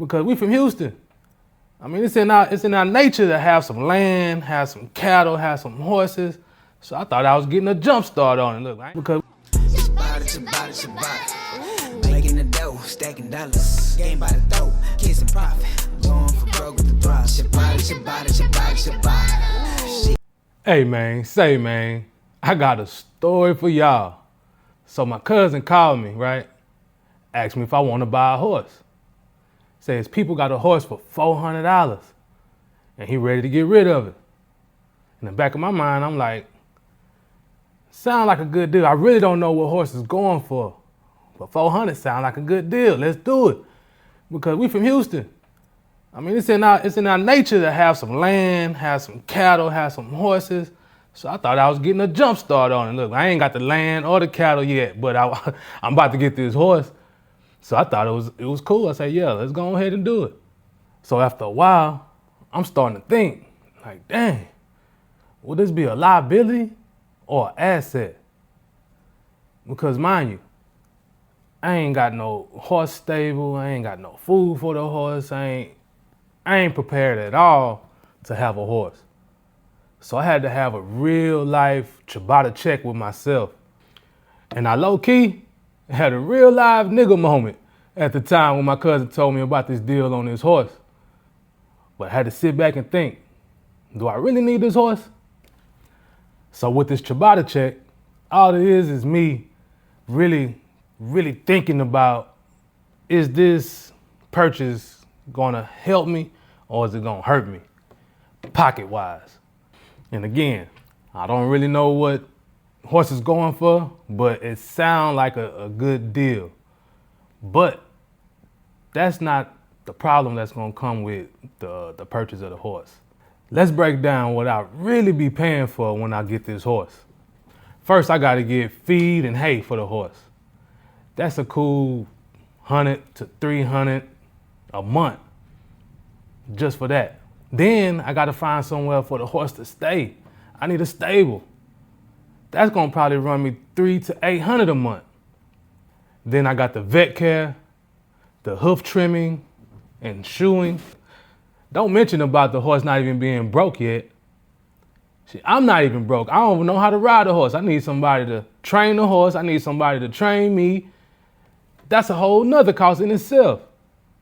because we from Houston. I mean, it's in our nature to have some land, have some cattle, have some horses. So I thought I was getting a jump start on it. Look, because Ciabatta. Making the dough, stacking dollars. Game by the throat, kids and profit. Going for broke with the drop. Ciabatta. Hey man, I got a story for y'all. So my cousin called me, right? Asked me if I want to buy a horse. Says people got a horse for $400 and he ready to get rid of it. In the back of my mind, I'm like, sound like a good deal. I really don't know what horse is going for, but 400 sound like a good deal. Let's do it. Because we from Houston. I mean, it's in our nature to have some land, have some cattle, have some horses. So I thought I was getting a jump start on it. Look, I ain't got the land or the cattle yet, but I'm about to get this horse. So I thought it was cool. I said, yeah, let's go ahead and do it. So after a while, I'm starting to think, like, dang, will this be a liability or an asset? Because mind you, I ain't got no horse stable. I ain't got no food for the horse. I ain't prepared at all to have a horse. So I had to have a real life Ciabatta check with myself. And I low key had a real live nigga moment at the time when my cousin told me about this deal on this horse. But I had to sit back and think, do I really need this horse? So with this Ciabatta check, all it is me really thinking about, is this purchase gonna help me or is it gonna hurt me, pocket-wise? And again, I don't really know what horse is going for, but it sounds like a good deal. But that's not the problem that's gonna come with the purchase of the horse. Let's break down what I really be paying for when I get this horse. First, I gotta get feed and hay for the horse. That's a cool $100 to $300 a month just for that. Then I gotta find somewhere for the horse to stay. I need a stable. That's gonna probably run me $300 to $800 a month. Then I got the vet care, the hoof trimming and shoeing. Don't mention about the horse not even being broke yet. See, I'm not even broke. I don't even know how to ride a horse. I need somebody to train the horse. I need somebody to train me. That's a whole nother cost in itself.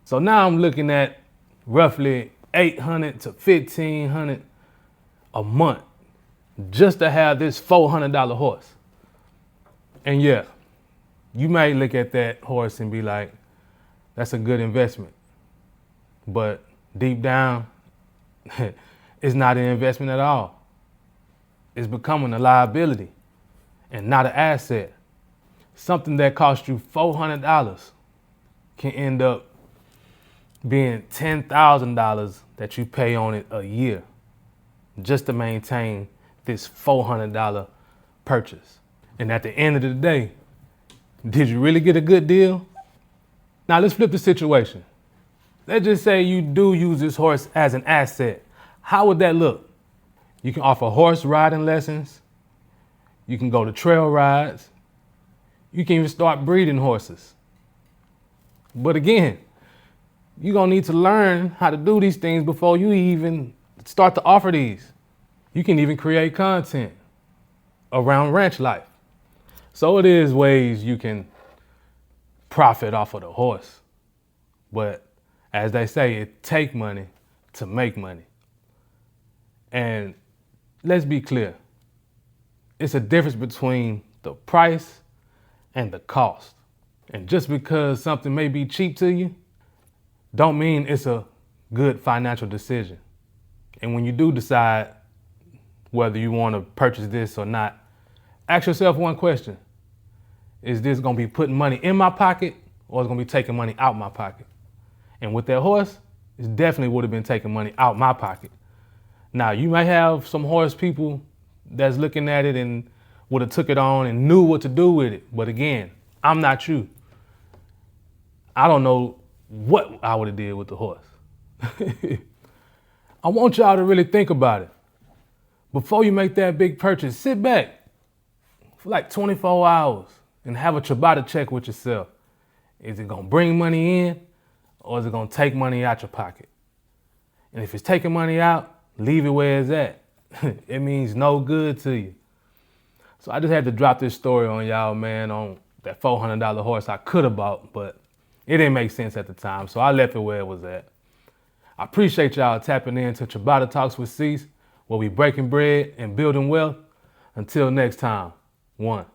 So now I'm looking at roughly $800 to $1,500 a month just to have this $400 horse. And yeah, you may look at that horse and be like, that's a good investment. But deep down, it's not an investment at all. It's becoming a liability and not an asset. Something that cost you $400 can end up being $10,000 that you pay on it a year just to maintain this $400 purchase. And at the end of the day, did you really get a good deal? Now let's flip the situation. Let's just say you do use this horse as an asset. How would that look? You can offer horse riding lessons. You can go to trail rides. You can even start breeding horses. But again, you're gonna need to learn how to do these things before you even start to offer these. You can even create content around ranch life. So it is ways you can profit off of the horse. But as they say, it takes money to make money. And let's be clear, it's a difference between the price and the cost. And just because something may be cheap to you, don't mean it's a good financial decision. And when you do decide whether you want to purchase this or not, ask yourself one question. Is this going to be putting money in my pocket or is it going to be taking money out my pocket? And with that horse, it definitely would have been taking money out my pocket. Now, you may have some horse people that's looking at it and would have took it on and knew what to do with it. But again, I'm not you. I don't know what I would have did with the horse. I want y'all to really think about it. Before you make that big purchase, sit back for like 24 hours and have a Ciabatta check with yourself. Is it gonna bring money in or is it gonna take money out your pocket? And if it's taking money out, leave it where it's at. It means no good to you. So I just had to drop this story on y'all, man, on that $400 horse I could have bought, but it didn't make sense at the time, so I left it where it was at. I appreciate y'all tapping in to Ciabatta Talks with Cease, where we breaking bread and building wealth. Until next time, one.